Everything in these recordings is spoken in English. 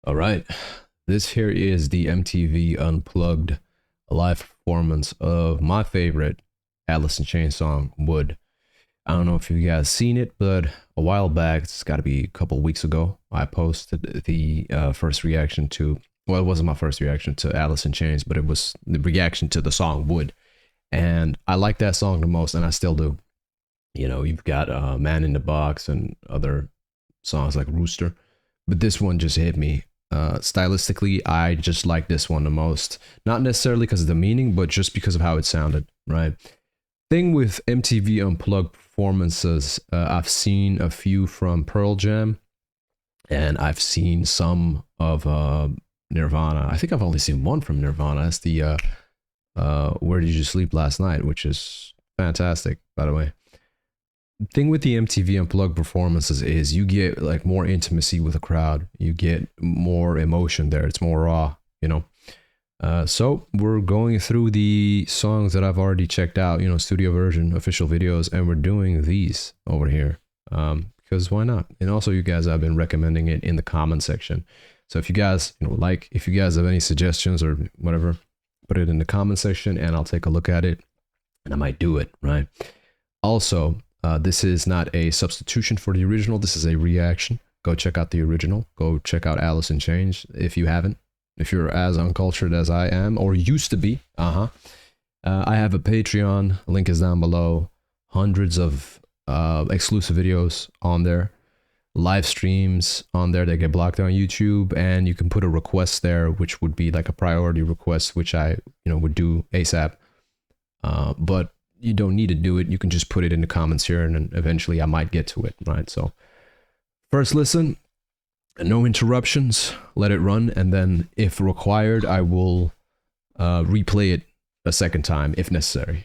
All right. This here is the MTV Unplugged live performance of my favorite Alice in Chains song, Wood. I don't know if you guys seen it, but a while back, it's got to be a couple weeks ago, I posted the first reaction to, well, it wasn't my first reaction to Alice in Chains, but it was the reaction to the song Wood. And I like that song the most, and I still do. You know, you've got Man in the Box and other songs like Rooster, but this one just hit me. Stylistically, I just like this one the most. Not necessarily because of the meaning, but just because of how it sounded, right? Thing with MTV Unplugged performances, I've seen a few from Pearl Jam, and I've seen some of Nirvana. I think I've only seen one from Nirvana. That's the Where Did You Sleep Last Night, which is fantastic, by the way. Thing with the MTV Unplugged performances is you get like more intimacy with the crowd. You get more emotion there. It's more raw, you know. So we're going through the songs that I've already checked out, you know, studio version, official videos, and we're doing these over here. Because why not? And also, you guys have been recommending it in the comment section. So if you guys, if you guys have any suggestions or whatever, put it in the comment section, and I'll take a look at it, and I might do it, right? Also, this is not a substitution for the original. This is a reaction. Go check out the original. Go check out Alice in Chains if you haven't. If you're as uncultured as I am, or used to be. I have a Patreon. Link is down below. Hundreds of exclusive videos on there. Live streams on there that get blocked on YouTube. And you can put a request there, which would be like a priority request, which I would do ASAP. But you don't need to do it. You can just put it in the comments here, and then eventually I might get to it, right? So first listen, no interruptions, let it run, and then if required, I will replay it a second time if necessary.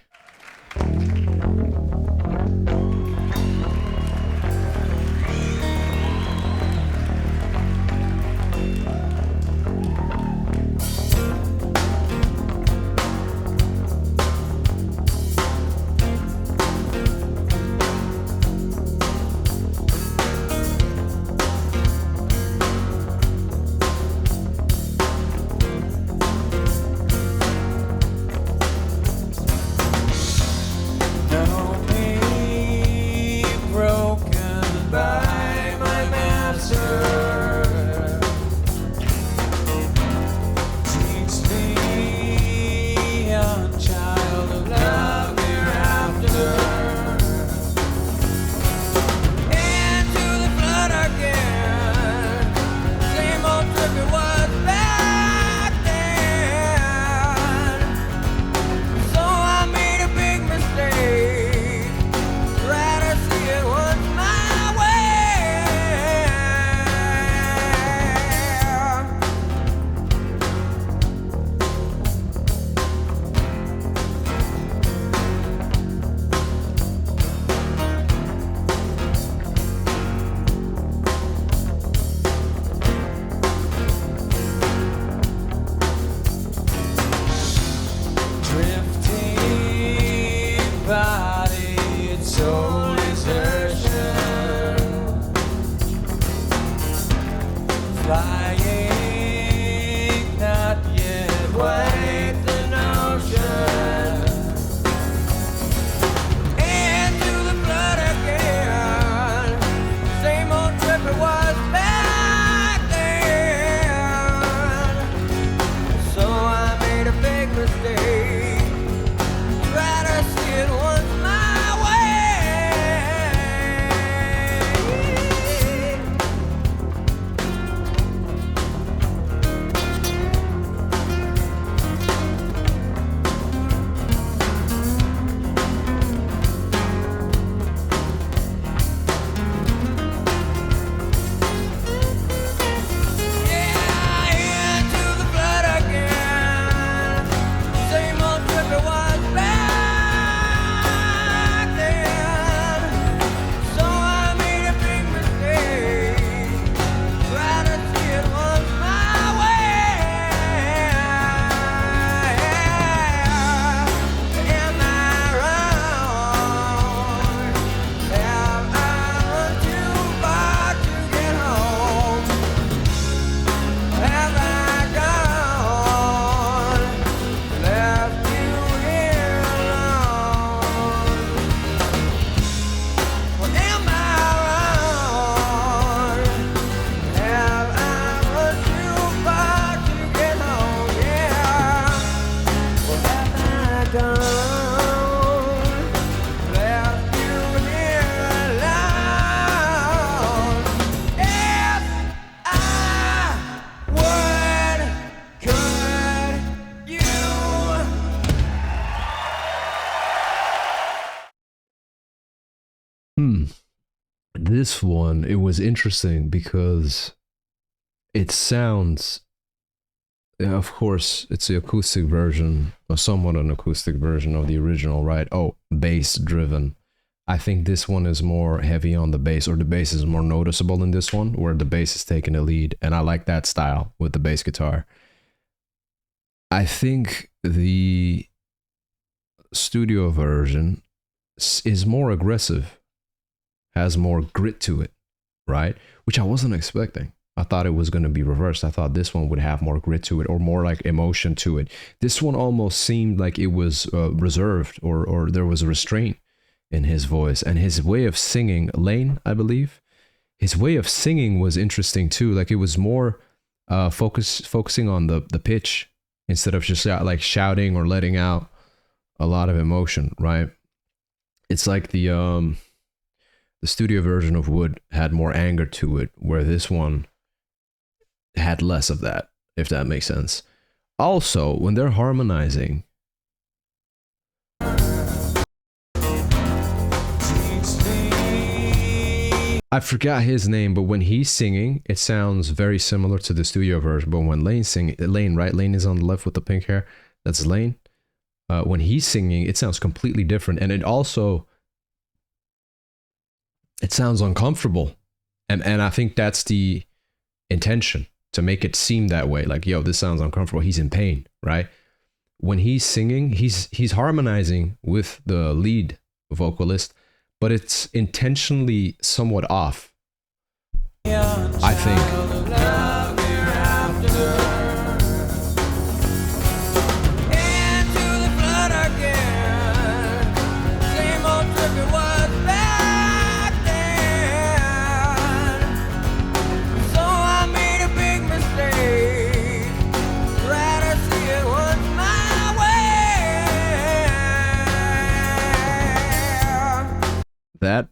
Flying, not yet wake the notion into the blood again. Same old trip it was back then. So I made a big mistake. Try to see it once my way. this one, it was interesting because it sounds, of course, it's the acoustic version, or somewhat an acoustic version of the original, right? Oh, bass driven. I think this one is more heavy on the bass, or the bass is more noticeable in this one, where the bass is taking the lead. And I like that style with the bass guitar. I think the studio version is more aggressive, has more grit to it, right? Which I wasn't expecting. I thought it was going to be reversed. I thought this one would have more grit to it, or more like emotion to it. This one almost seemed like it was reserved, or there was a restraint in his voice. And his way of singing, Lane, I believe, his way of singing was interesting too. Like it was more focusing on the pitch instead of just like shouting or letting out a lot of emotion, right? It's like the studio version of Wood had more anger to it, where this one had less of that, if that makes sense. Also, when they're harmonizing, I forgot his name, but when he's singing, it sounds very similar to the studio version. But when Lane's singing, Lane, right? Lane is on the left with the pink hair. That's Lane. When he's singing, it sounds completely different. And it also, it sounds uncomfortable. And I think that's the intention, to make it seem that way. Like, yo, this sounds uncomfortable. He's in pain, right? When he's singing, he's harmonizing with the lead vocalist, but it's intentionally somewhat off, I think. That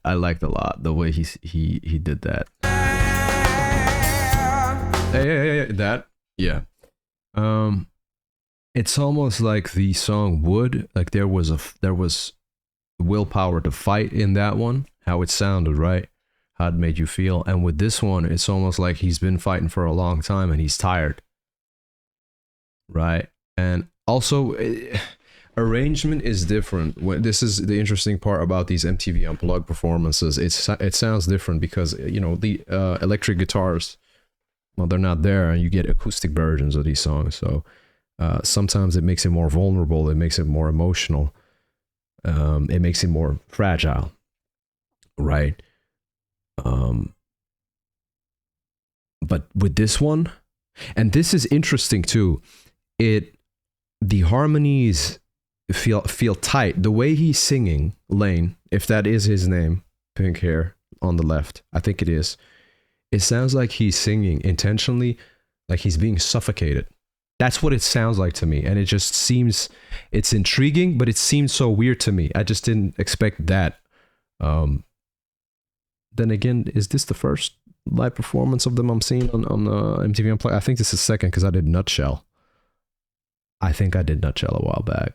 I liked a lot, the way he did that. Hey, that, yeah. It's almost like the song Wood, like there was willpower to fight in that one, how it sounded, right? How it made you feel. And with this one, it's almost like he's been fighting for a long time and he's tired, right? And also, arrangement is different. This is the interesting part about these MTV Unplugged performances. It sounds different because, you know, the electric guitars, well, they're not there, and you get acoustic versions of these songs. So sometimes it makes it more vulnerable. It makes it more emotional. It makes it more fragile, right? But with this one, and this is interesting too, the harmonies feel tight. The way he's singing, Lane, if that is his name, pink hair on the left, I think it is. It sounds like he's singing intentionally, like he's being suffocated. That's what it sounds like to me. And it just seems, it's intriguing, but it seems so weird to me. I just didn't expect that. Then again, is this the first live performance of them I'm seeing on MTV Unplugged? I think this is second, because I did Nutshell. I think I did Nutshell a while back.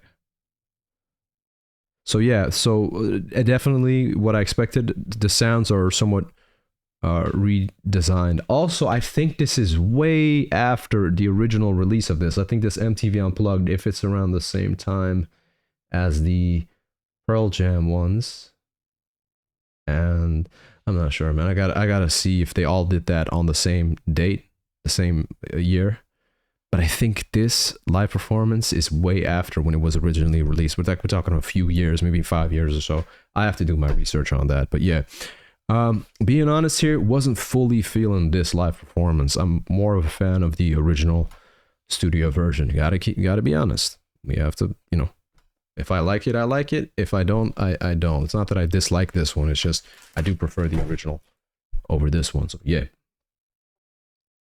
So yeah, so definitely what I expected. The sounds are somewhat redesigned. Also, I think this is way after the original release of this. I think this MTV Unplugged, if it's around the same time as the Pearl Jam ones, and I'm not sure, man. I gotta see if they all did that on the same date, the same year. But I think this live performance is way after when it was originally released. We're talking a few years, maybe 5 years or so. I have to do my research on that. But yeah, being honest here, wasn't fully feeling this live performance. I'm more of a fan of the original studio version. You gotta be honest. We have to, you know, if I like it, I like it. If I don't, I don't. It's not that I dislike this one. It's just I do prefer the original over this one. So yeah.